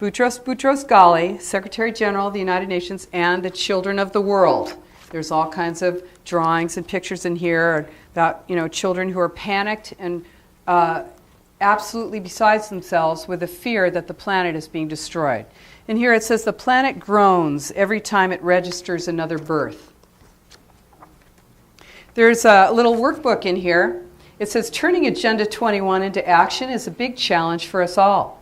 Boutros Boutros-Ghali, Secretary General of the United Nations, and the children of the world. There's all kinds of drawings and pictures in here about, children who are panicked and absolutely besides themselves with the fear that the planet is being destroyed. And here it says the planet groans every time it registers another birth. There's a little workbook in here. It says turning Agenda 21 into action is a big challenge for us all.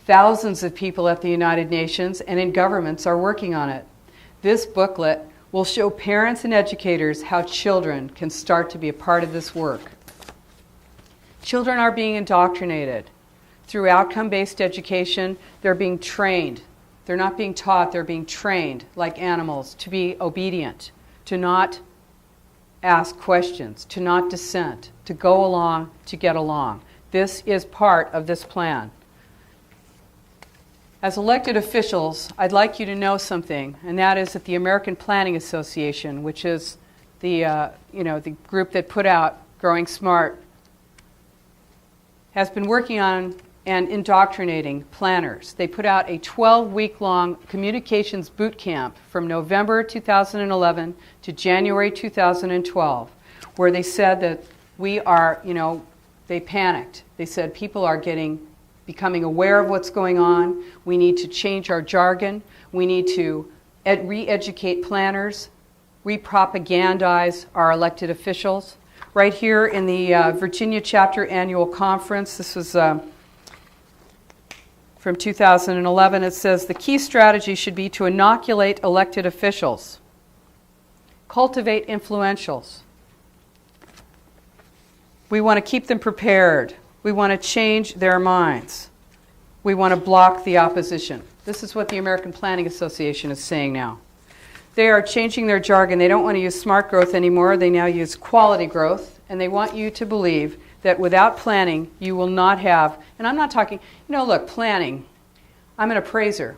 Thousands of people at the United Nations and in governments are working on it. This booklet will show parents and educators how children can start to be a part of this work. Children are being indoctrinated. Through outcome-based education, they're being trained. They're not being taught, they're being trained like animals to be obedient, to not ask questions, to not dissent, to go along, to get along. This is part of this plan. As elected officials, I'd like you to know something, and that is that the American Planning Association, which is the group that put out Growing Smart, has been working on and indoctrinating planners. They put out a 12-week-long communications boot camp from November 2011 to January 2012, where they said that they panicked. They said people are becoming aware of what's going on. We need to change our jargon. We need to re-educate planners, re-propagandize our elected officials. Right here in the Virginia Chapter Annual Conference, this was from 2011, it says the key strategy should be to inoculate elected officials, cultivate influentials. We want to keep them prepared. We want to change their minds. We want to block the opposition. This is what the American Planning Association is saying now. They are changing their jargon. They don't want to use smart growth anymore. They now use quality growth, and they want you to believe that without planning, you will not have, and I'm not talking, look, planning, I'm an appraiser.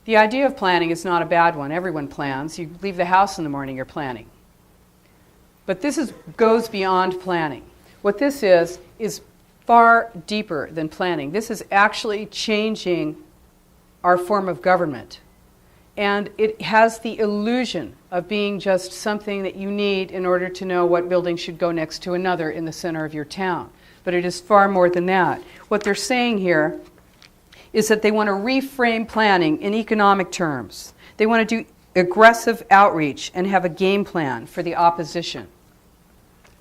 The idea of planning is not a bad one. Everyone plans. You leave the house in the morning, you're planning. But this goes beyond planning. What this is far deeper than planning. This is actually changing our form of government. And it has the illusion of being just something that you need in order to know what building should go next to another in the center of your town. But it is far more than that. What they're saying here is that they want to reframe planning in economic terms. They want to do aggressive outreach and have a game plan for the opposition.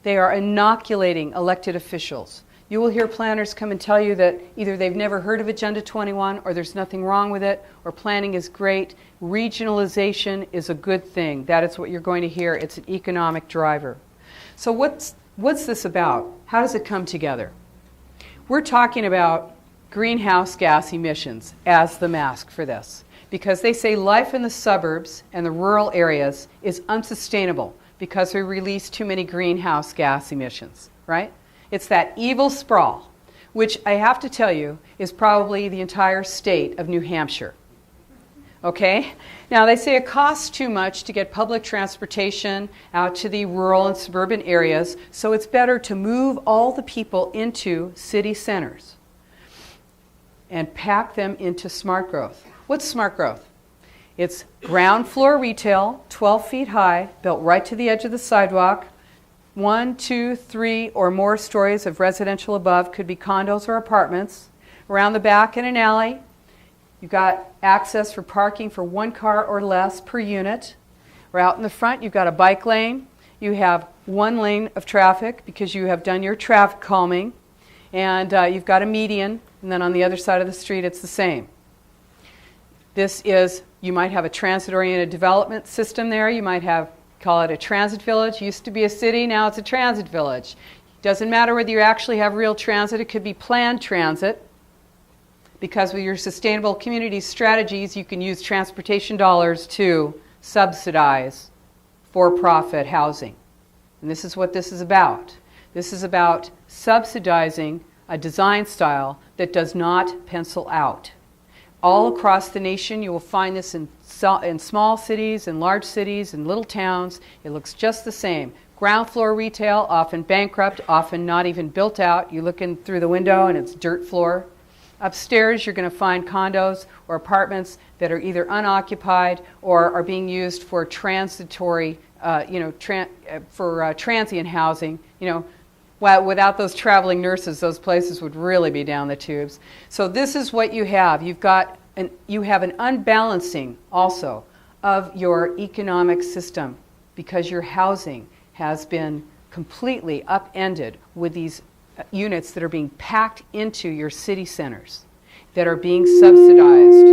They are inoculating elected officials. You will hear planners come and tell you that either they've never heard of Agenda 21 or there's nothing wrong with it or planning is great. Regionalization is a good thing. That is what you're going to hear. It's an economic driver. So what's this about? How does it come together? We're talking about greenhouse gas emissions as the mask for this because they say life in the suburbs and the rural areas is unsustainable because we release too many greenhouse gas emissions, right? It's that evil sprawl, which I have to tell you is probably the entire state of New Hampshire. Okay? Now, they say it costs too much to get public transportation out to the rural and suburban areas, so it's better to move all the people into city centers and pack them into smart growth. What's smart growth? It's ground floor retail, 12 feet high, built right to the edge of the sidewalk. 1, 2, 3, or more stories of residential above, could be condos or apartments. Around the back in an alley, you've got access for parking for 1 car or less per unit. Or out in the front, you've got a bike lane. You have 1 lane of traffic because you have done your traffic calming. And you've got a median, and then on the other side of the street, it's the same. You might have a transit-oriented development system there. You might call it a transit village. Used to be a city, now it's a transit village. Doesn't matter whether you actually have real transit, it could be planned transit, because with your sustainable community strategies, you can use transportation dollars to subsidize for-profit housing. And this is what this is about. This is about subsidizing a design style that does not pencil out. All across the nation, you will find this in small cities, in large cities, in little towns. It looks just the same. Ground floor retail, often bankrupt, often not even built out. You look in through the window and it's dirt floor. Upstairs, you're going to find condos or apartments that are either unoccupied or are being used for transitory, transient housing. Well, without those traveling nurses, those places would really be down the tubes. So this is what you have. You have an unbalancing also of your economic system because your housing has been completely upended with these units that are being packed into your city centers that are being subsidized.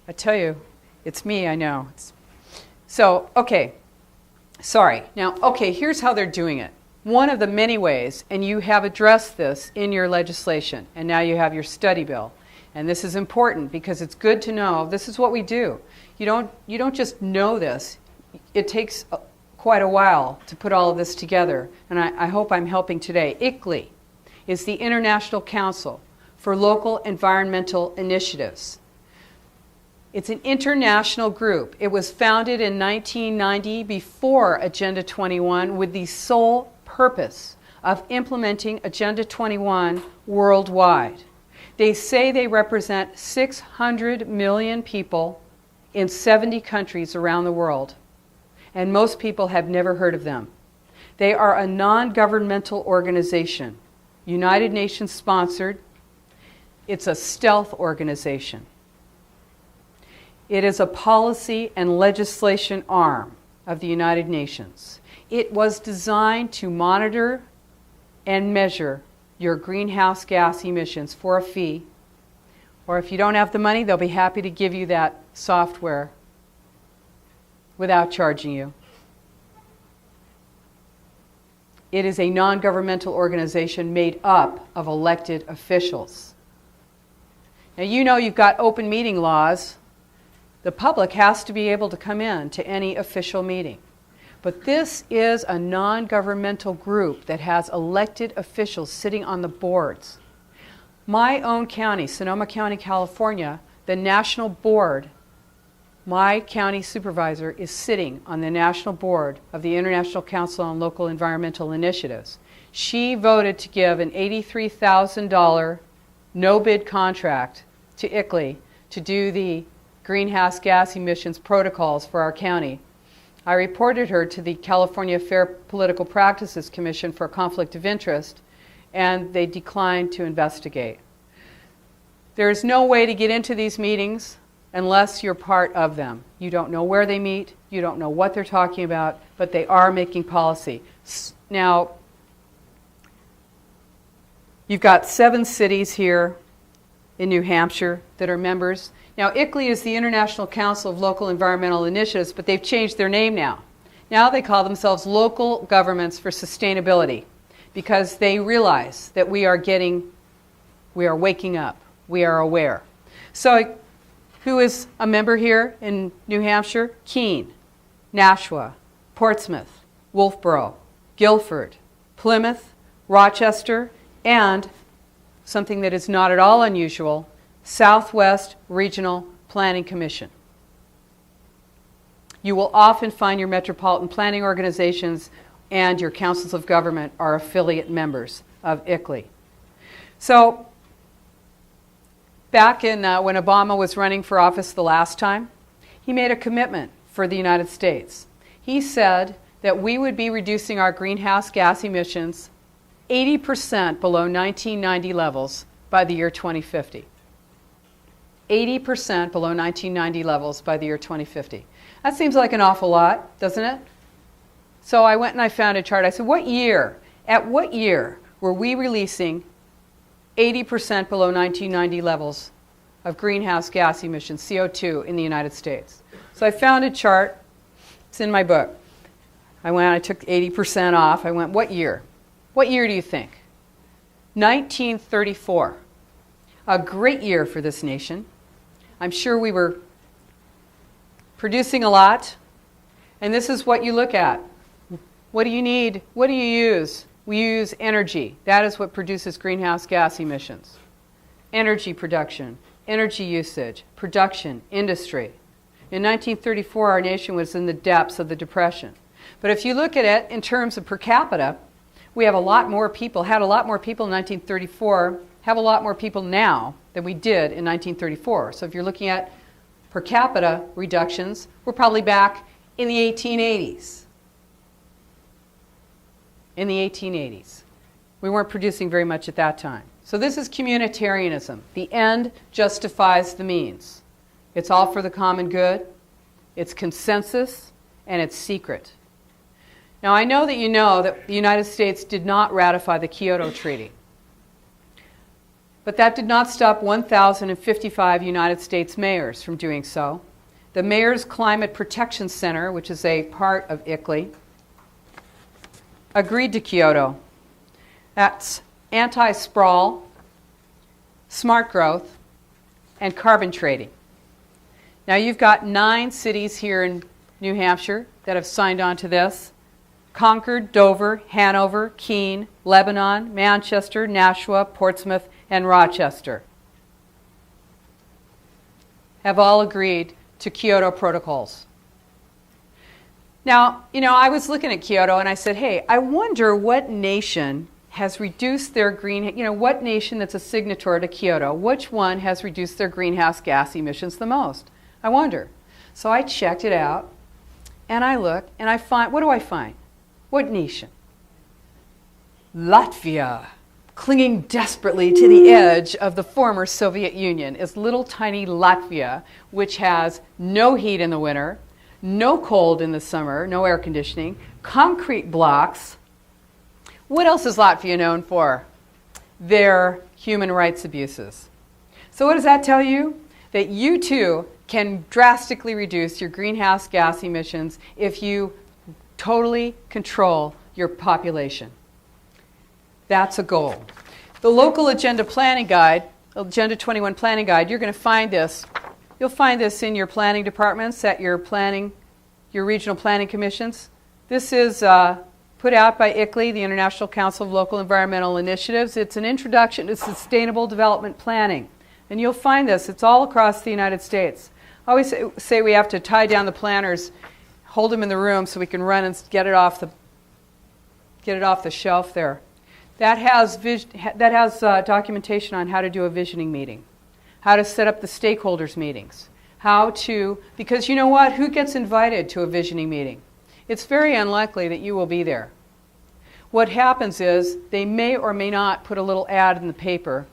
I tell you, it's me, I know. Here's how they're doing it. One of the many ways, and you have addressed this in your legislation, and now you have your study bill. And this is important because it's good to know this is what we do. You don't just know this. It takes quite a while to put all of this together, and I hope I'm helping today. ICLEI is the International Council for Local Environmental Initiatives. It's an international group. It was founded in 1990 before Agenda 21 with the sole purpose of implementing Agenda 21 worldwide. They say they represent 600 million people in 70 countries around the world, and most people have never heard of them. They are a non-governmental organization, United Nations sponsored. It's a stealth organization. It is a policy and legislation arm of the United Nations. It was designed to monitor and measure your greenhouse gas emissions for a fee, or if you don't have the money, they'll be happy to give you that software without charging you. It is a non-governmental organization made up of elected officials. Now you've got open meeting laws. The public has to be able to come in to any official meeting. But this is a non-governmental group that has elected officials sitting on the boards. My own county, Sonoma County, California, the national board, my county supervisor is sitting on the national board of the International Council on Local Environmental Initiatives. She voted to give an $83,000 no-bid contract to ICLEI to do the greenhouse gas emissions protocols for our county. I reported her to the California Fair Political Practices Commission for conflict of interest, and they declined to investigate. There is no way to get into these meetings unless you're part of them. You don't know where they meet, you don't know what they're talking about, but they are making policy. Now, you've got 7 cities here in New Hampshire that are members. Now, ICLEI is the International Council of Local Environmental Initiatives, but they've changed their name now. Now they call themselves Local Governments for Sustainability because they realize that we are waking up, we are aware. So, who is a member here in New Hampshire? Keene, Nashua, Portsmouth, Wolfboro, Guilford, Plymouth, Rochester, and something that is not at all unusual, Southwest Regional Planning Commission. You will often find your metropolitan planning organizations and your councils of government are affiliate members of ICLEI. So, back in when Obama was running for office the last time, he made a commitment for the United States. He said that we would be reducing our greenhouse gas emissions 80% below 1990 levels by the year 2050. 80% below 1990 levels by the year 2050. That seems like an awful lot, doesn't it? So I went and I found a chart. I said, at what year were we releasing 80% below 1990 levels of greenhouse gas emissions, CO2, in the United States? So I found a chart. It's in my book. I took 80% off. I went, what year? What year do you think? 1934. A great year for this nation. I'm sure we were producing a lot. And this is what you look at. What do you need? What do you use? We use energy. That is what produces greenhouse gas emissions. Energy production, energy usage, production, industry. In 1934, our nation was in the depths of the Depression. But if you look at it in terms of per capita, We have a lot more people, had a lot more people in 1934, have a lot more people now than we did in 1934. So if you're looking at per capita reductions, we're probably back in the 1880s. In the 1880s. We weren't producing very much at that time. So this is communitarianism. The end justifies the means. It's all for the common good. It's consensus, and it's secret. Now, I know that the United States did not ratify the Kyoto Treaty. But that did not stop 1,055 United States mayors from doing so. The Mayor's Climate Protection Center, which is a part of ICLEI, agreed to Kyoto. That's anti-sprawl, smart growth, and carbon trading. Now you've got 9 cities here in New Hampshire that have signed on to this. Concord, Dover, Hanover, Keene, Lebanon, Manchester, Nashua, Portsmouth, and Rochester have all agreed to Kyoto protocols. Now, I was looking at Kyoto and I said, hey, I wonder what nation has reduced their what nation that's a signatory to Kyoto, which one has reduced their greenhouse gas emissions the most? I wonder. So I checked it out and I look and I find, what do I find? What nation? Latvia, clinging desperately to the edge of the former Soviet Union, is little tiny Latvia, which has no heat in the winter, no cold in the summer, no air conditioning, concrete blocks. What else is Latvia known for? Their human rights abuses. So what does that tell you? That you too can drastically reduce your greenhouse gas emissions if you totally control your population. That's a goal. The local agenda planning guide, Agenda 21 planning guide, you're going to find this. You'll find this in your planning departments, at your regional planning commissions. This is put out by ICLEI, the International Council of Local Environmental Initiatives. It's an introduction to sustainable development planning. And you'll find this. It's all across the United States. I always say we have to tie down the planners, hold them in the room so we can run and get it off the shelf there. That has documentation on how to do a visioning meeting, how to set up the stakeholders meetings, because you know what? Who gets invited to a visioning meeting? It's very unlikely that you will be there. What happens is they may or may not put a little ad in the paper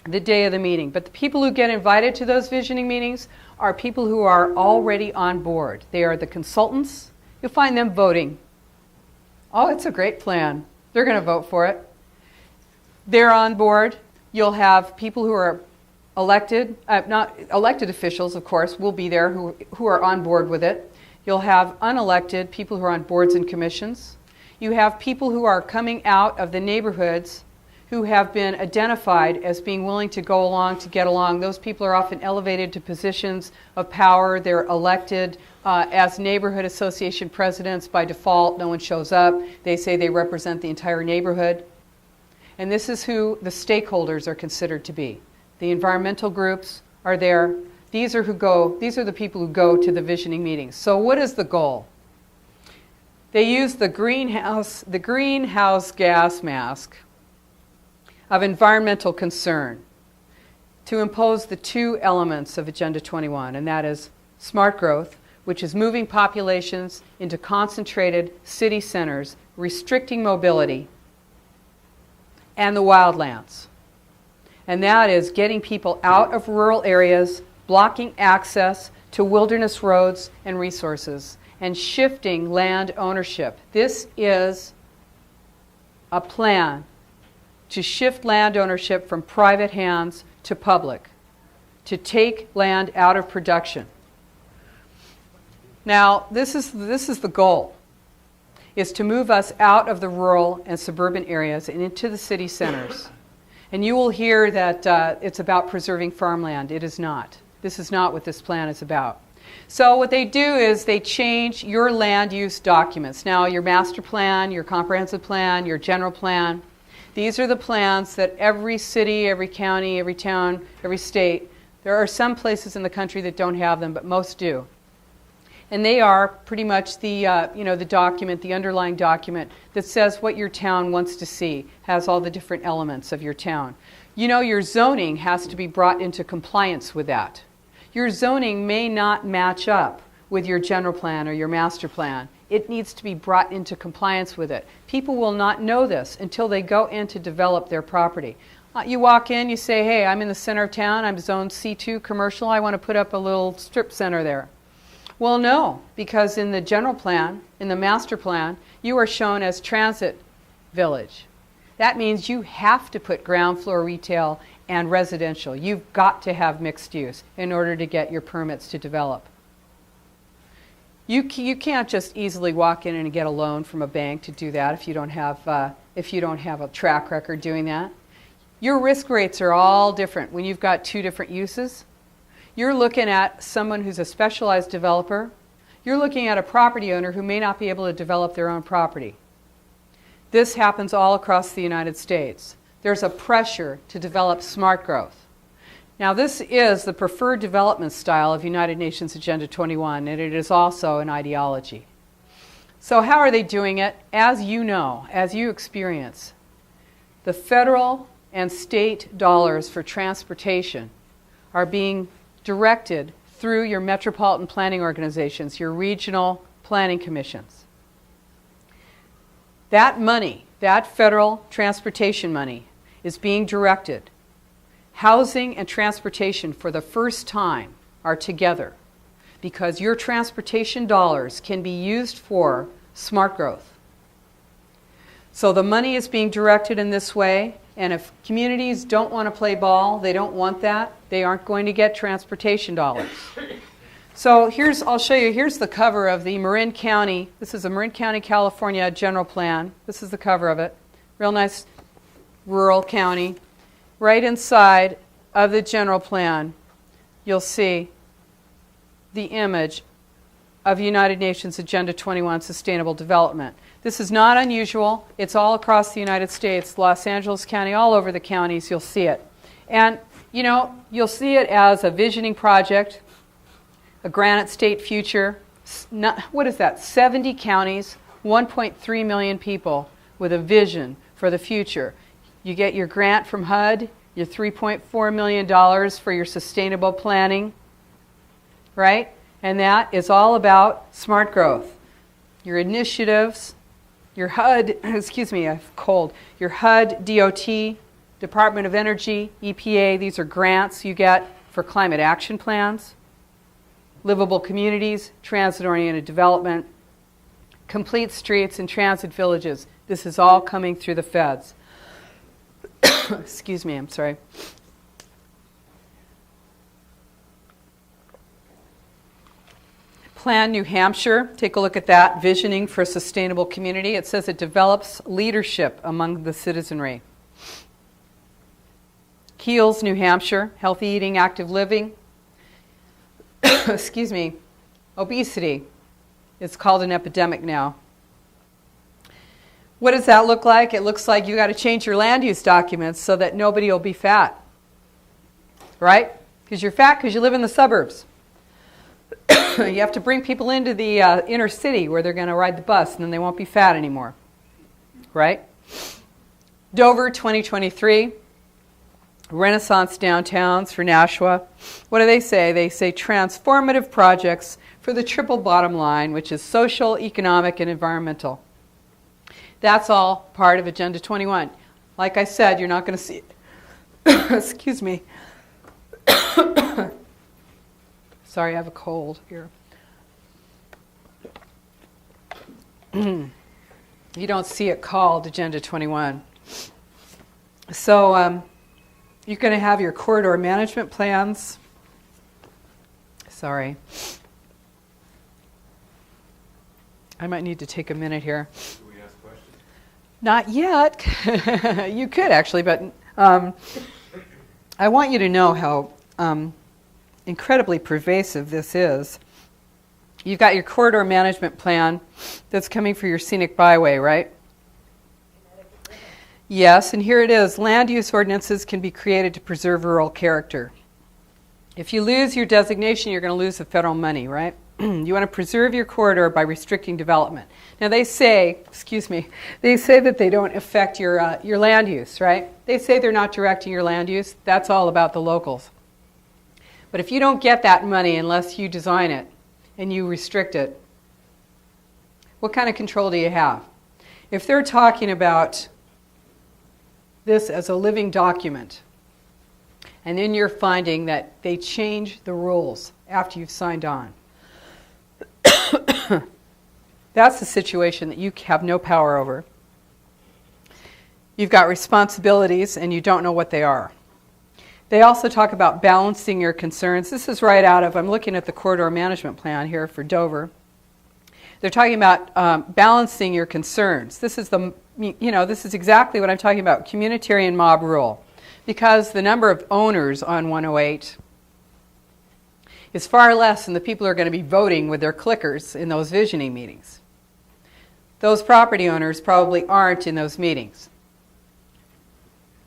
the day of the meeting. But the people who get invited to those visioning meetings are people who are already on board. They are the consultants. You'll find them voting. Oh, it's a great plan. They're going to vote for it. They're on board. You'll have people who are elected, not elected officials, of course, will be there who are on board with it. You'll have unelected people who are on boards and commissions. You have people who are coming out of the neighborhoods who have been identified as being willing to go along, to get along. Those people are often elevated to positions of power. They're elected as neighborhood association presidents by default. No one shows up. They say they represent the entire neighborhood. And this is who the stakeholders are considered to be. The environmental groups are there. These are the people who go to the visioning meetings. So what is the goal? They use the greenhouse gas mask of environmental concern to impose the 2 elements of Agenda 21, and that is smart growth, which is moving populations into concentrated city centers, restricting mobility, and the wildlands. And that is getting people out of rural areas, blocking access to wilderness roads and resources, and shifting land ownership. This is a plan to shift land ownership from private hands to public, to take land out of production. Now, this is the goal, is to move us out of the rural and suburban areas and into the city centers. And you will hear that it's about preserving farmland. It is not. This is not what this plan is about. So what they do is they change your land use documents. Now, your master plan, your comprehensive plan, your general plan, these are the plans that every city, every county, every town, every state, there are some places in the country that don't have them, but most do. And they are pretty much the, the document, the underlying document that says what your town wants to see, has all the different elements of your town. Your zoning has to be brought into compliance with that. Your zoning may not match up with your general plan or your master plan. It needs to be brought into compliance with it. People will not know this until they go in to develop their property. You walk in, you say, hey, I'm in the center of town, I'm zone C2 commercial, I want to put up a little strip center there. Well, no, because in the general plan, in the master plan, you are shown as transit village. That means you have to put ground floor retail and residential. You've got to have mixed use in order to get your permits to develop. You can't just easily walk in and get a loan from a bank to do that if you don't have a track record doing that. Your risk rates are all different when you've got two different uses. You're looking at someone who's a specialized developer. You're looking at a property owner who may not be able to develop their own property. This happens all across the United States. There's a pressure to develop smart growth. Now, this is the preferred development style of United Nations Agenda 21, and it is also an ideology. So how are they doing it? As you know, as you experience, the federal and state dollars for transportation are being directed through your metropolitan planning organizations, your regional planning commissions. That money, that federal transportation money, is being directed. Housing and transportation for the first time are together because your transportation dollars can be used for smart growth. So the money is being directed in this way, and if communities don't want to play ball, they don't want that, they aren't going to get transportation dollars. So I'll show you, here's the cover of the Marin County. This is a Marin County, California general plan. This is the cover of it. Real nice rural county. Right inside of the general plan, you'll see the image of United Nations Agenda 21 Sustainable Development. This is not unusual. It's all across the United States, Los Angeles County, all over the counties, you'll see it. And, you'll see it as a visioning project, a Granite State future. What is that? 70 counties, 1.3 million people with a vision for the future. You get your grant from HUD, your $3.4 million for your sustainable planning, right? And that is all about smart growth. Your initiatives, your HUD, I have cold, your HUD, DOT, Department of Energy, EPA, these are grants you get for climate action plans, livable communities, transit-oriented development, complete streets and transit villages. This is all coming through the feds. Excuse me, I'm sorry. Plan New Hampshire, take a look at that, visioning for a sustainable community. It says it develops leadership among the citizenry. Keels, New Hampshire, healthy eating, active living. Excuse me, obesity. It's called an epidemic now. What does that look like? It looks like you got to change your land use documents so that nobody will be fat. Right? Because you're fat because you live in the suburbs. You have to bring people into the inner city where they're going to ride the bus and then they won't be fat anymore. Right? Dover 2023. Renaissance downtowns for Nashua. What do they say? They say transformative projects for the triple bottom line, which is social, economic, and environmental. That's all part of Agenda 21. Like I said, you're not going to see it. Excuse me. Sorry, I have a cold here. You don't see it called Agenda 21. So you're going to have your corridor management plans. Sorry. I might need to take a minute here. Not yet. You could actually, but I want you to know how incredibly pervasive this is. You've got your corridor management plan that's coming for your scenic byway, right? Yes, and here it is. Land use ordinances can be created to preserve rural character. If you lose your designation, you're going to lose the federal money, right? You want to preserve your corridor by restricting development. Now they say, they say that they don't affect your land use, right? They say they're not directing your land use. That's all about the locals. But if you don't get that money unless you design it and you restrict it, what kind of control do you have? If they're talking about this as a living document, and then you're finding that they change the rules after you've signed on, that's the situation that you have no power over. You've got responsibilities and you don't know what they are. They also talk about balancing your concerns. This is right out of, I'm looking at the corridor management plan here for Dover. They're talking about balancing your concerns. This is this is exactly what I'm talking about, communitarian mob rule. Because the number of owners on 108 is far less than the people who are going to be voting with their clickers in those visioning meetings. Those property owners probably aren't in those meetings.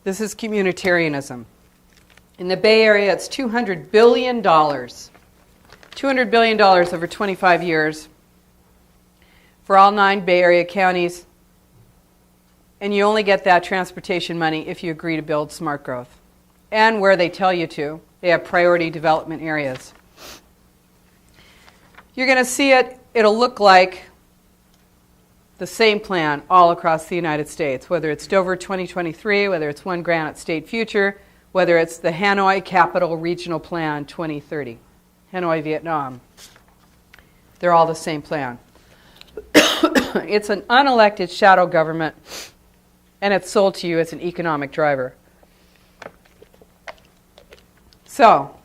This is communitarianism. In the Bay Area, it's $200 billion. $200 billion over 25 years for all 9 Bay Area counties. And you only get that transportation money if you agree to build smart growth. And where they tell you to. They have priority development areas. You're going to see it. It'll look like the same plan all across the United States, whether it's Dover 2023, whether it's One Granite State Future, whether it's the Hanoi Capital Regional Plan 2030, Hanoi, Vietnam. They're all the same plan. It's an unelected shadow government, and it's sold to you as an economic driver. So,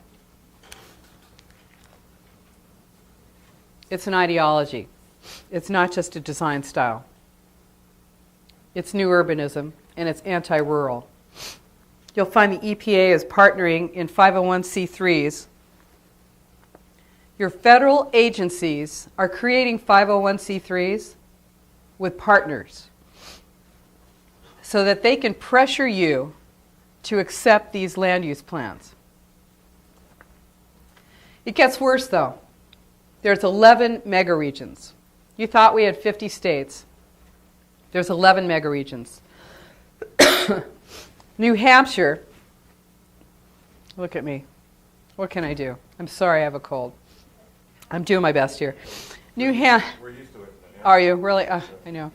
it's an ideology. It's not just a design style. It's new urbanism, and it's anti-rural. You'll find the EPA is partnering in 501c3s. Your federal agencies are creating 501c3s with partners so that they can pressure you to accept these land use plans. It gets worse, though. There's 11 megaregions. You thought we had 50 states. There's 11 megaregions. New Hampshire, look at me. What can I do? I'm sorry I have a cold. I'm doing my best here. We're used to it. Are you? Really? I know.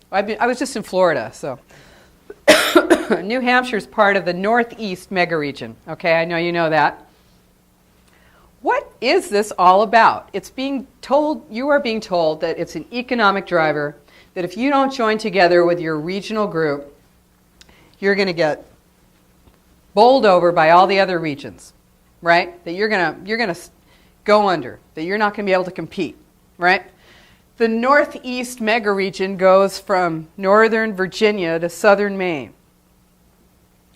I was just in Florida, so. New Hampshire is part of the Northeast megaregion. Okay, I know you know that. What is this all about? It's being told, you are being told that it's an economic driver, that if you don't join together with your regional group, you're going to get bowled over by all the other regions, right? That you're going to go under, that you're not going to be able to compete, right? The Northeast megaregion goes from northern Virginia to southern Maine,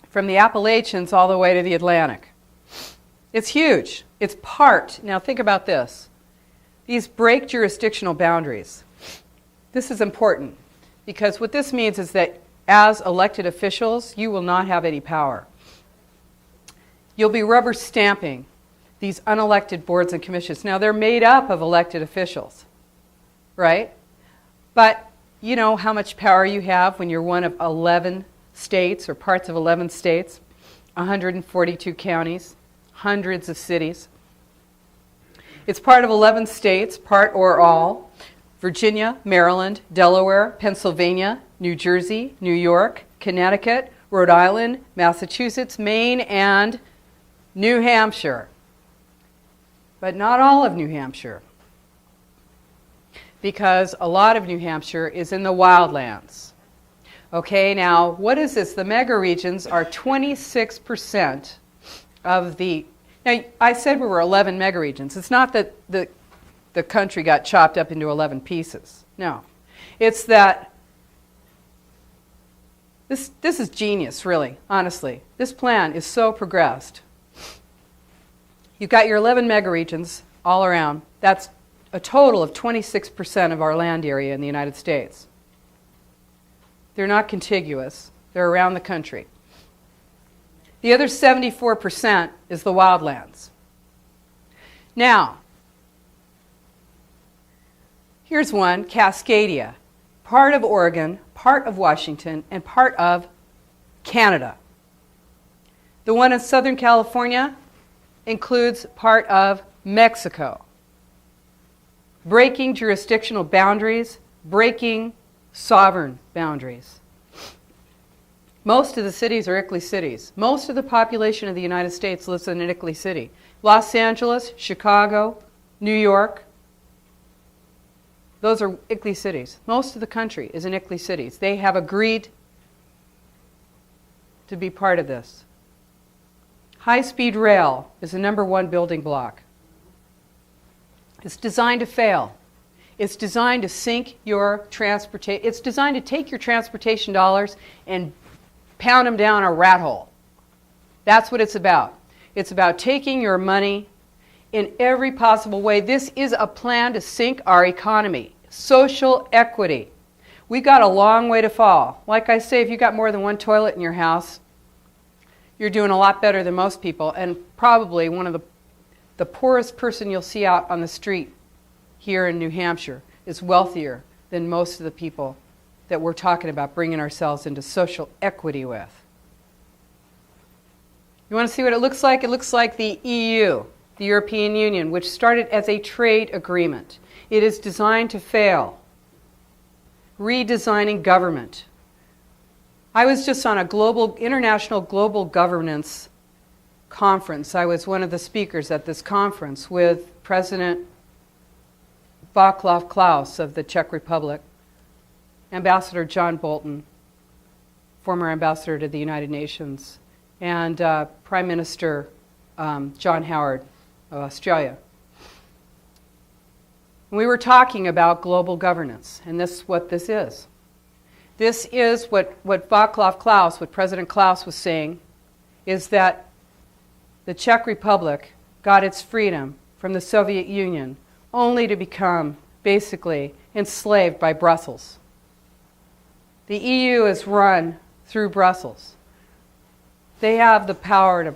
from the Appalachians all the way to the Atlantic. It's huge. It's part. Now think about this. These break jurisdictional boundaries. This is important because what this means is that as elected officials, you will not have any power. You'll be rubber stamping these unelected boards and commissions. Now they're made up of elected officials, right? But you know how much power you have when you're one of 11 states or parts of 11 states, 142 counties, hundreds of cities. It's part of 11 states, part or all: Virginia, Maryland, Delaware, Pennsylvania, New Jersey, New York, Connecticut, Rhode Island, Massachusetts, Maine, and New Hampshire. But not all of New Hampshire, because a lot of New Hampshire is in the wildlands. Okay, now what is this? The megaregions are 26% of the... Now, I said we were 11 megaregions. It's not that the country got chopped up into 11 pieces. No. It's that this is genius, really, honestly. This plan is so progressed. You've got your 11 megaregions all around. That's a total of 26% of our land area in the United States. They're not contiguous. They're around the country. The other 74% is the wildlands. Now, Here's one, Cascadia, part of Oregon, part of Washington, and part of Canada. The one in Southern California includes part of Mexico. Breaking jurisdictional boundaries, breaking sovereign boundaries. Most of the cities are ICLEI cities. Most of the population of the United States lives in an ICLEI city. Los Angeles, Chicago, New York, those are ICLEI cities. Most of the country is in ICLEI cities. They have agreed to be part of this. High-speed rail is the #1 building block. It's designed to fail. It's designed to sink your transportation. It's designed to take your transportation dollars and pound them down a rat hole. That's what it's about. It's about taking your money in every possible way. This is a plan to sink our economy. Social equity. We got a long way to fall. Like I say, if you got more than one toilet in your house, you're doing a lot better than most people, and probably one of the poorest person you'll see out on the street here in New Hampshire is wealthier than most of the people that we're talking about bringing ourselves into social equity with. You want to see what it looks like? It looks like the EU, the European Union, which started as a trade agreement. It is designed to fail. Redesigning government. I was just on a international global governance conference. I was one of the speakers at this conference with President Václav Klaus of the Czech Republic, Ambassador John Bolton, former ambassador to the United Nations, and Prime Minister John Howard of Australia. We were talking about global governance, and this is what this is. This is what Václav Klaus, what President Klaus was saying, is that the Czech Republic got its freedom from the Soviet Union only to become basically enslaved by Brussels. The EU is run through Brussels. They have the power to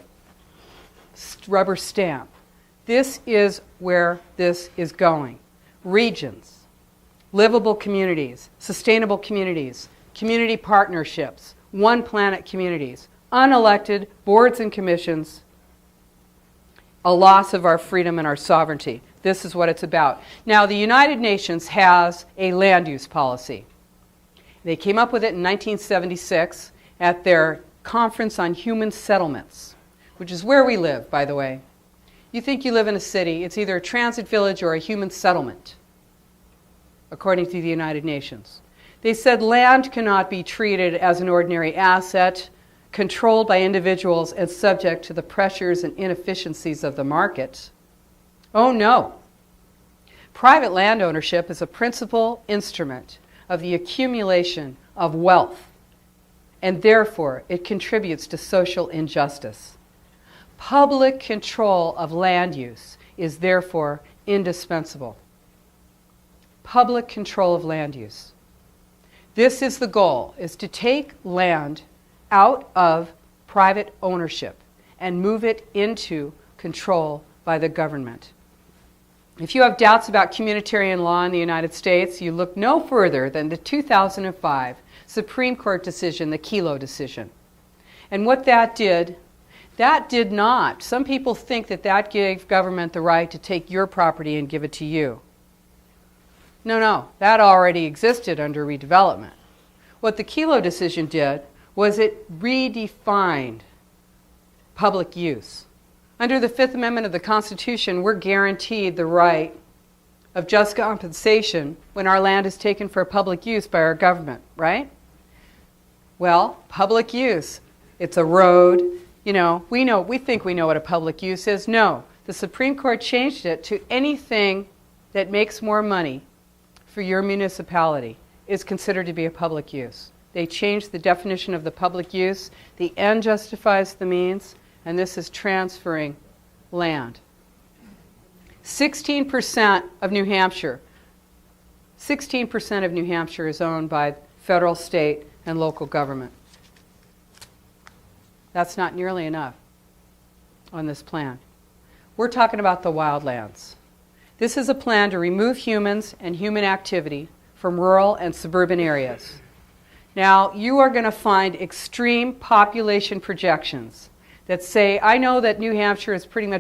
rubber stamp. This is where this is going. Regions, livable communities, sustainable communities, community partnerships, one planet communities, unelected boards and commissions, a loss of our freedom and our sovereignty. This is what it's about. Now, the United Nations has a land use policy. They came up with it in 1976 at their Conference on Human Settlements, which is where we live, by the way. You think you live in a city, it's either a transit village or a human settlement, according to the United Nations. They said land cannot be treated as an ordinary asset, controlled by individuals and subject to the pressures and inefficiencies of the market. Oh no. Private land ownership is a principal instrument of the accumulation of wealth, and therefore it contributes to social injustice. Public control of land use is therefore indispensable. Public control of land use. This is the goal, is to take land out of private ownership and move it into control by the government. If you have doubts about communitarian law in the United States, you look no further than the 2005 Supreme Court decision, the Kelo decision. And what that did not. Some people think that gave government the right to take your property and give it to you. No, that already existed under redevelopment. What the Kelo decision did was it redefined public use. Under the Fifth Amendment of the Constitution, we're guaranteed the right of just compensation when our land is taken for public use by our government, right? Well, public use, it's a road. We think we know what a public use is. No, the Supreme Court changed it to anything that makes more money for your municipality is considered to be a public use. They changed the definition of the public use. The end justifies the means, and this is transferring land. 16% of New Hampshire is owned by federal, state, and local government. That's not nearly enough on this plan. We're talking about the wildlands. This is a plan to remove humans and human activity from rural and suburban areas. Now, you are going to find extreme population projections that say, I know that New Hampshire is pretty much